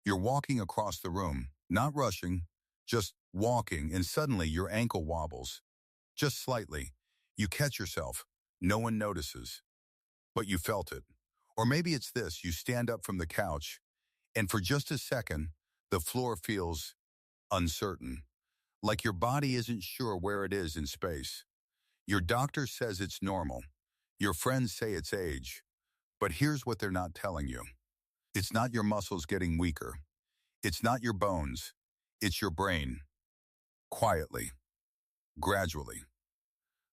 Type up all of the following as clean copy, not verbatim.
You're walking across the room, not rushing, just walking, and suddenly your ankle wobbles. Just slightly. You catch yourself. No one notices. But you felt it. Or maybe it's this: you stand up from the couch, and for just a second, the floor feels uncertain. Like your body isn't sure where it is in space. Your doctor says it's normal. Your friends say it's age. But here's what they're not telling you. It's not your muscles getting weaker. It's not your bones. It's your brain. Quietly, gradually,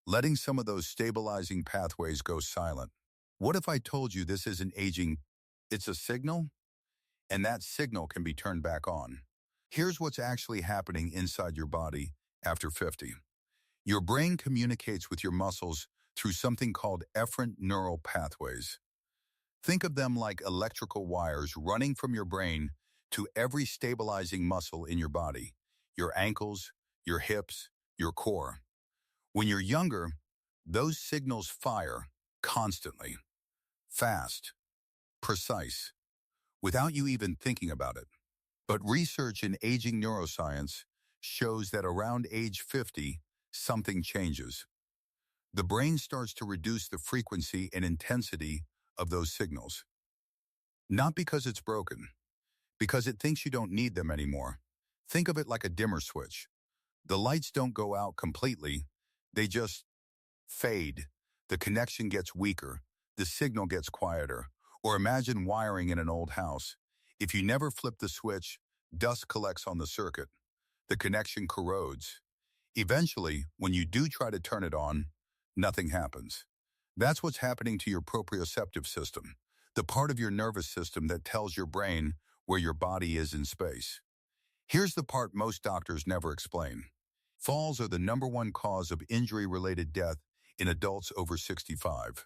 letting some of those stabilizing pathways go silent. What if I told you this isn't aging? It's a signal, and that signal can be turned back on. Here's what's actually happening inside your body after 50. Your brain communicates with your muscles through something called efferent neural pathways. Think of them like electrical wires running from your brain to every stabilizing muscle in your body: your ankles, your hips, your core. When you're younger, those signals fire constantly, fast, precise, without you even thinking about it. But research in aging neuroscience shows that around age 50, something changes. The brain starts to reduce the frequency and intensity of those signals. Not because it's broken, because it thinks you don't need them anymore. Think of it like a dimmer switch. The lights don't go out completely, they just fade. The connection gets weaker, the signal gets quieter. Or imagine wiring in an old house. If you never flip the switch, dust collects on the circuit. The connection corrodes. Eventually, when you do try to turn it on, nothing happens. That's what's happening to your proprioceptive system, the part of your nervous system that tells your brain where your body is in space. Here's the part most doctors never explain. Falls are the #1 cause of injury-related death in adults over 65.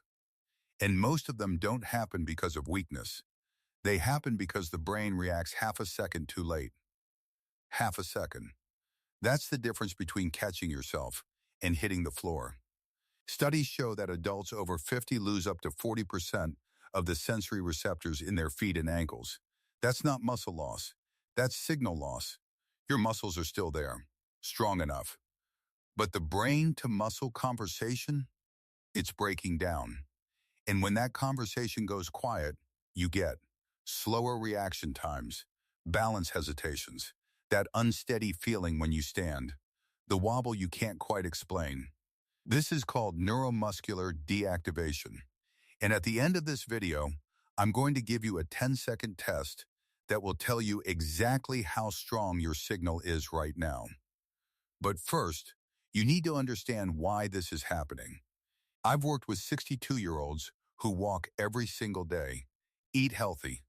And most of them don't happen because of weakness. They happen because the brain reacts half a second too late. Half a second. That's the difference between catching yourself and hitting the floor. Studies show that adults over 50 lose up to 40% of the sensory receptors in their feet and ankles. That's not muscle loss. That's signal loss. Your muscles are still there, strong enough. But the brain-to-muscle conversation, it's breaking down. And when that conversation goes quiet, you get slower reaction times, balance hesitations, that unsteady feeling when you stand, the wobble you can't quite explain. This is called neuromuscular deactivation. And at the end of this video, I'm going to give you a 10-second test that will tell you exactly how strong your signal is right now. But first, you need to understand why this is happening. I've worked with 62-year-olds who walk every single day, eat healthy,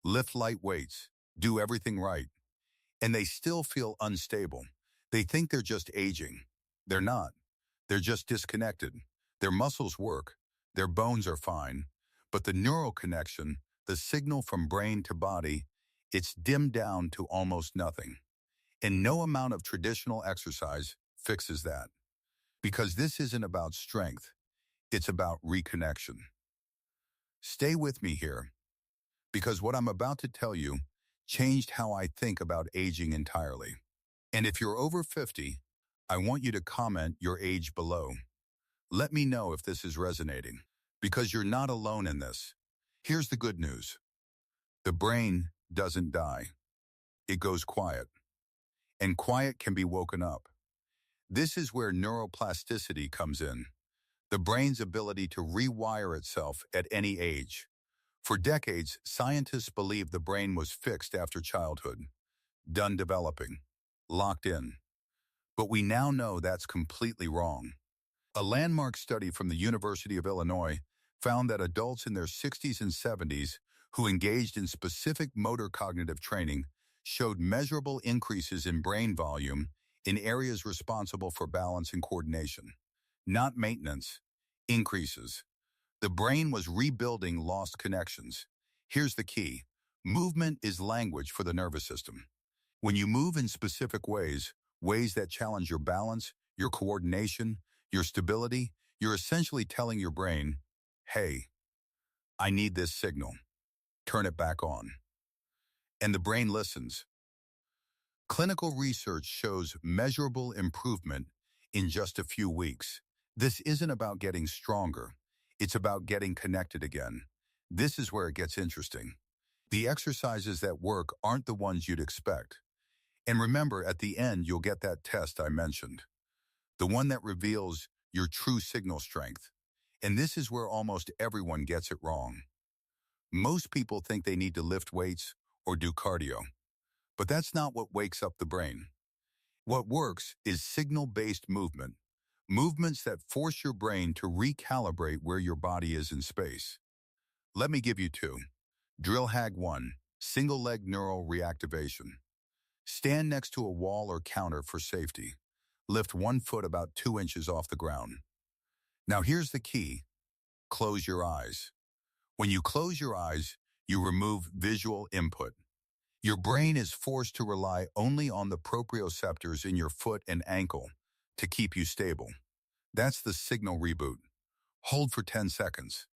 lift light weights, do everything right, and they still feel unstable. They think they're just aging. They're not. They're just disconnected. Their muscles work, their bones are fine, but the neural connection, the signal from brain to body, it's dimmed down to almost nothing. And no amount of traditional exercise fixes that. Because this isn't about strength, it's about reconnection. Stay with me here, because what I'm about to tell you changed how I think about aging entirely. And if you're over 50, I want you to comment your age below. Let me know if this is resonating, because you're not alone in this. Here's the good news. The brain doesn't die. It goes quiet. And quiet can be woken up. This is where neuroplasticity comes in. The brain's ability to rewire itself at any age. For decades, scientists believed the brain was fixed after childhood, done developing, locked in. But we now know that's completely wrong. A landmark study from the University of Illinois found that adults in their 60s and 70s who engaged in specific motor cognitive training showed measurable increases in brain volume in areas responsible for balance and coordination. Not maintenance, increases. The brain was rebuilding lost connections. Here's the key. Movement is language for the nervous system. When you move in specific ways that challenge your balance, your coordination, your stability, you're essentially telling your brain, hey, I need this signal. Turn it back on. and the brain listens. Clinical research shows measurable improvement in just a few weeks. This isn't about getting stronger. It's about getting connected again. This is where it gets interesting. The exercises that work aren't the ones you'd expect. And remember, at the end, you'll get that test I mentioned, the one that reveals your true signal strength. And this is where almost everyone gets it wrong. Most people think they need to lift weights or do cardio, but that's not what wakes up the brain. What works is signal-based movement, movements that force your brain to recalibrate where your body is in space. Let me give you two. Drill Hag 1, single leg neural reactivation. Stand next to a wall or counter for safety. Lift one foot about 2 inches off the ground. Now here's the key. Close your eyes. When you close your eyes, you remove visual input. Your brain is forced to rely only on the proprioceptors in your foot and ankle to keep you stable. That's the signal reboot. Hold for 10 seconds.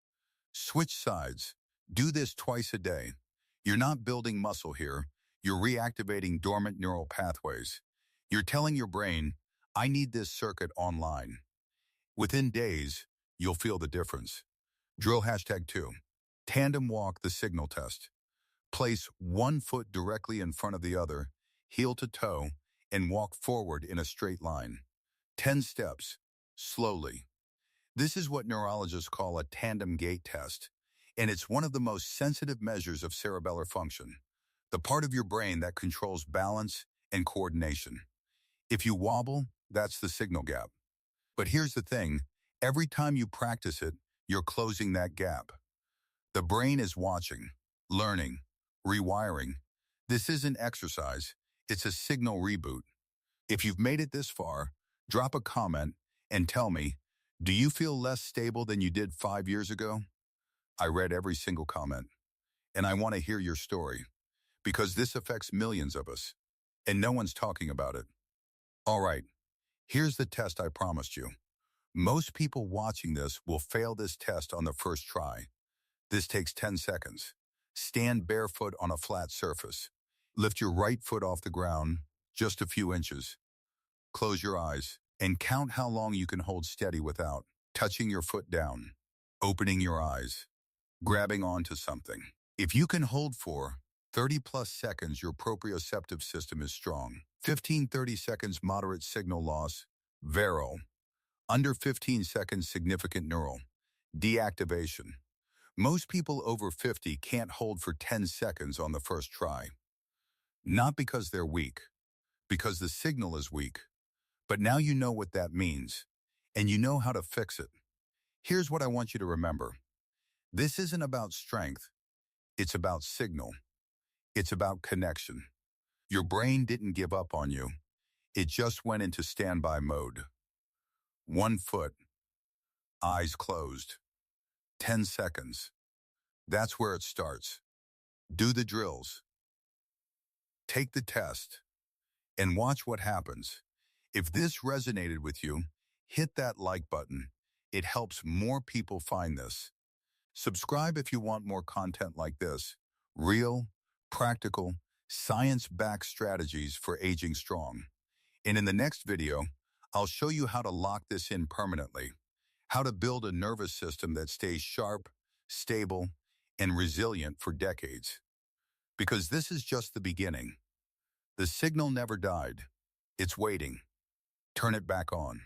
Switch sides. Do this twice a day. You're not building muscle here. You're reactivating dormant neural pathways. You're telling your brain, I need this circuit online. Within days, you'll feel the difference. Drill #2. Tandem walk the signal test. Place one foot directly in front of the other, heel to toe, and walk forward in a straight line. 10 steps, slowly. This is what neurologists call a tandem gait test, and it's one of the most sensitive measures of cerebellar function, the part of your brain that controls balance and coordination. If you wobble, that's the signal gap. But here's the thing, every time you practice it, you're closing that gap. The brain is watching, learning, rewiring. This isn't exercise, it's a signal reboot. If you've made it this far, drop a comment and tell me, do you feel less stable than you did 5 years ago? I read every single comment, and I want to hear your story, because this affects millions of us, and no one's talking about it. All right, here's the test I promised you. Most people watching this will fail this test on the first try. This takes 10 seconds. Stand barefoot on a flat surface. Lift your right foot off the ground, just a few inches. Close your eyes and count how long you can hold steady without touching your foot down, opening your eyes, grabbing onto something. If you can hold for 30+ seconds, your proprioceptive system is strong. 15-30 seconds, moderate signal loss, viral. Under 15 seconds, significant neural deactivation. Most people over 50 can't hold for 10 seconds on the first try. Not because they're weak, because the signal is weak. But now you know what that means, and you know how to fix it. Here's what I want you to remember. This isn't about strength. It's about signal. It's about connection. Your brain didn't give up on you. It just went into standby mode. 1 foot, eyes closed. 10 seconds. That's where it starts. Do the drills. Take the test and watch what happens. If this resonated with you, hit that like button. It helps more people find this. Subscribe if you want more content like this. Real, practical, science-backed strategies for aging strong. And in the next video, I'll show you how to lock this in permanently. How to build a nervous system that stays sharp, stable, and resilient for decades. Because this is just the beginning. The signal never died. It's waiting. Turn it back on.